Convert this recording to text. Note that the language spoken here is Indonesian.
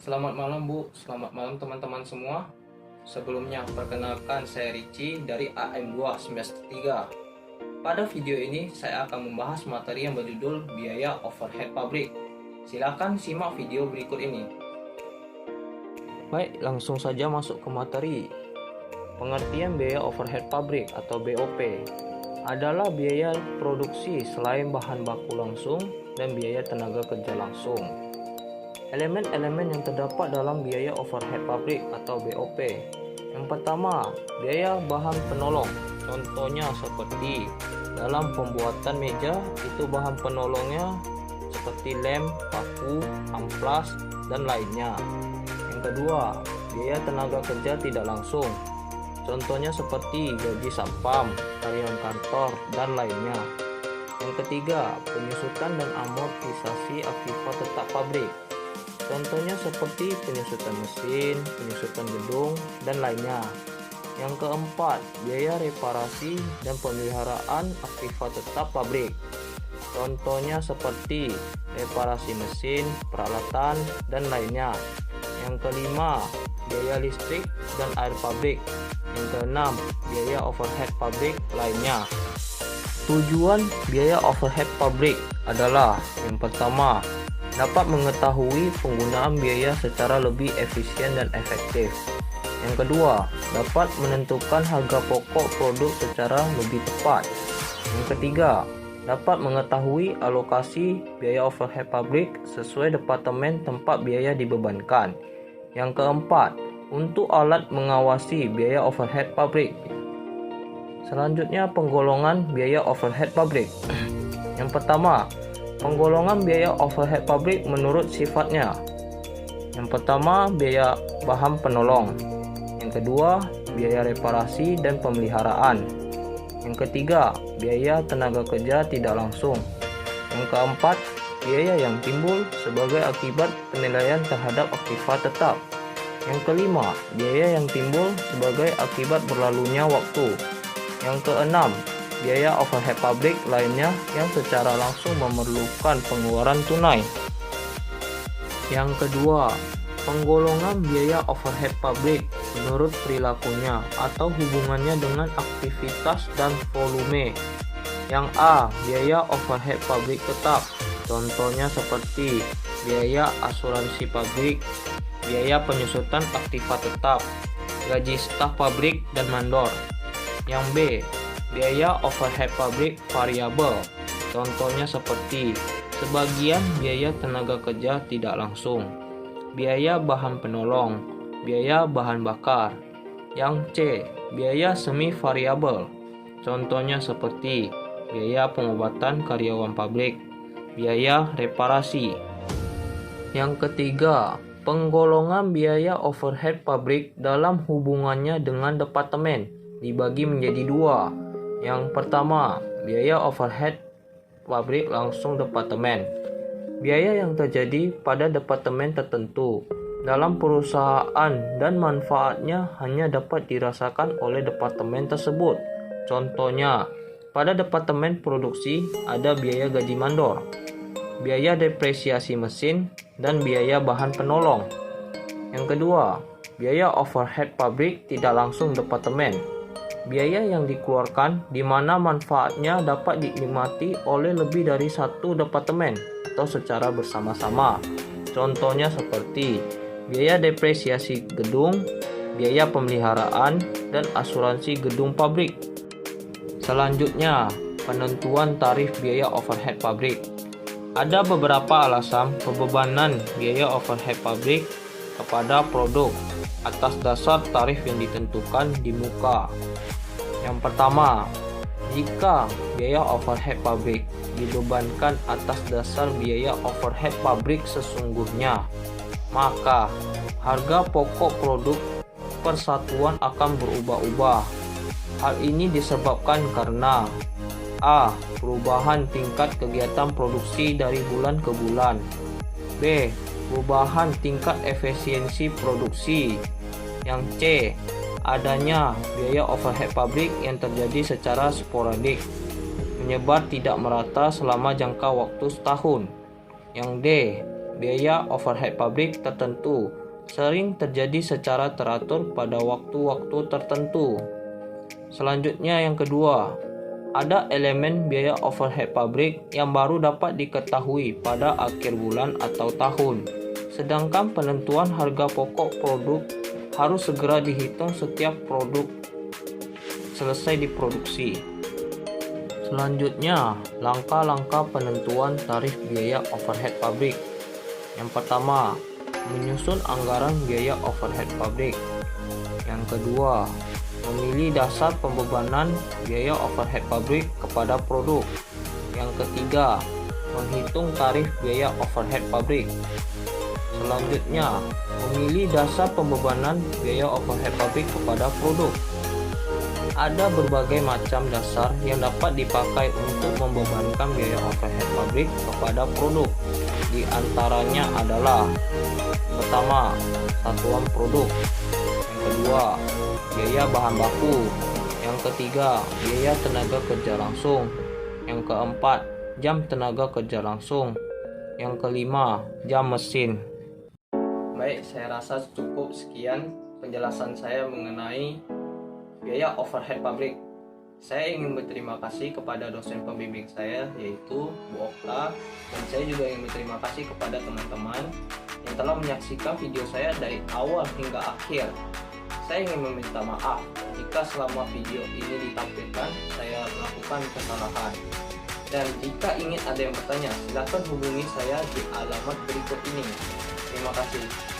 Selamat malam Bu, selamat malam teman-teman semua. Sebelumnya perkenalkan saya Ricci dari AM2 semester 3. Pada video ini saya akan membahas materi yang berjudul biaya overhead pabrik. Silakan simak video berikut ini. Baik, langsung saja masuk ke materi. Pengertian biaya overhead pabrik atau BOP adalah biaya produksi selain bahan baku langsung dan biaya tenaga kerja langsung. Elemen-elemen yang terdapat dalam biaya overhead pabrik atau BOP. Yang pertama, biaya bahan penolong. Contohnya seperti dalam pembuatan meja, itu bahan penolongnya seperti lem, paku, amplas, dan lainnya. Yang kedua, biaya tenaga kerja tidak langsung. Contohnya seperti gaji satpam, karyawan kantor, dan lainnya. Yang ketiga, penyusutan dan amortisasi akibat tetap pabrik. Contohnya seperti penyusutan mesin, penyusutan gedung, dan lainnya. Yang keempat, biaya reparasi dan pemeliharaan akibat tetap pabrik. Contohnya seperti reparasi mesin, peralatan, dan lainnya. Yang kelima, biaya listrik dan air pabrik. Yang keenam, biaya overhead pabrik lainnya. Tujuan biaya overhead pabrik adalah yang pertama, dapat mengetahui penggunaan biaya secara lebih efisien dan efektif. Yang kedua, dapat menentukan harga pokok produk secara lebih tepat. Yang ketiga, dapat mengetahui alokasi biaya overhead pabrik sesuai departemen tempat biaya dibebankan. Yang keempat, untuk alat mengawasi biaya overhead pabrik. Selanjutnya, penggolongan biaya overhead pabrik. Yang pertama, penggolongan biaya overhead pabrik menurut sifatnya. Yang pertama, biaya bahan penolong. Yang kedua, biaya reparasi dan pemeliharaan. Yang ketiga, biaya tenaga kerja tidak langsung. Yang keempat, biaya yang timbul sebagai akibat penilaian terhadap akibat tetap. Yang kelima, biaya yang timbul sebagai akibat berlalunya waktu. Yang keenam, biaya overhead pabrik lainnya yang secara langsung memerlukan pengeluaran tunai. Yang kedua, penggolongan biaya overhead pabrik menurut perilakunya atau hubungannya dengan aktivitas dan volume. Yang A, biaya overhead pabrik tetap. Contohnya seperti biaya asuransi pabrik, biaya penyusutan aktiva tetap, gaji staf pabrik, dan mandor. Yang B, biaya overhead pabrik variabel. Contohnya seperti sebagian biaya tenaga kerja tidak langsung, biaya bahan penolong, biaya bahan bakar. Yang C, biaya semi variabel. Contohnya seperti biaya pengobatan karyawan pabrik, biaya reparasi. Yang ketiga, penggolongan biaya overhead pabrik dalam hubungannya dengan departemen dibagi menjadi dua. Yang pertama, biaya overhead pabrik langsung departemen. Biaya yang terjadi pada departemen tertentu dalam perusahaan dan manfaatnya hanya dapat dirasakan oleh departemen tersebut. Contohnya, pada departemen produksi ada biaya gaji mandor, biaya depresiasi mesin, dan biaya bahan penolong. Yang kedua, biaya overhead pabrik tidak langsung departemen. Biaya yang dikeluarkan di mana manfaatnya dapat dinikmati oleh lebih dari satu departemen atau secara bersama-sama. Contohnya seperti biaya depresiasi gedung, biaya pemeliharaan, dan asuransi gedung pabrik. Selanjutnya, penentuan tarif biaya overhead pabrik. Ada beberapa alasan pembebanan biaya overhead pabrik kepada produk atas dasar tarif yang ditentukan di muka. Yang pertama, jika biaya overhead pabrik dibebankan atas dasar biaya overhead pabrik sesungguhnya, maka harga pokok produk persatuan akan berubah-ubah. Hal ini disebabkan karena A. Perubahan tingkat kegiatan produksi dari bulan ke bulan. B. Perubahan tingkat efisiensi produksi. Yang C. Adanya biaya overhead pabrik yang terjadi secara sporadik, menyebar tidak merata selama jangka waktu setahun. Yang D. biaya overhead pabrik tertentu sering terjadi secara teratur pada waktu-waktu tertentu. Selanjutnya yang kedua, ada elemen biaya overhead pabrik yang baru dapat diketahui pada akhir bulan atau tahun. Sedangkan penentuan harga pokok produk harus segera dihitung setiap produk selesai diproduksi. Selanjutnya, langkah-langkah penentuan tarif biaya overhead pabrik. Yang pertama, menyusun anggaran biaya overhead pabrik. Yang kedua, memilih dasar pembebanan biaya overhead pabrik kepada produk. Yang ketiga, menghitung tarif biaya overhead pabrik. Selanjutnya, memilih dasar pembebanan biaya overhead pabrik kepada produk. Ada berbagai macam dasar yang dapat dipakai untuk membebankan biaya overhead pabrik kepada produk. Di antaranya adalah: pertama, satuan produk. Yang kedua, biaya bahan baku. Yang ketiga, biaya tenaga kerja langsung. Yang keempat, jam tenaga kerja langsung. Yang kelima, jam mesin. Baik, saya rasa cukup sekian penjelasan saya mengenai biaya overhead pabrik. Saya ingin berterima kasih kepada dosen pembimbing saya, yaitu Bu Okta, dan saya juga ingin berterima kasih kepada teman-teman yang telah menyaksikan video saya dari awal hingga akhir. Saya ingin meminta maaf jika selama video ini ditampilkan saya melakukan kesalahan. Dan jika ingin ada yang bertanya, silakan hubungi saya di alamat berikut ini. Terima kasih.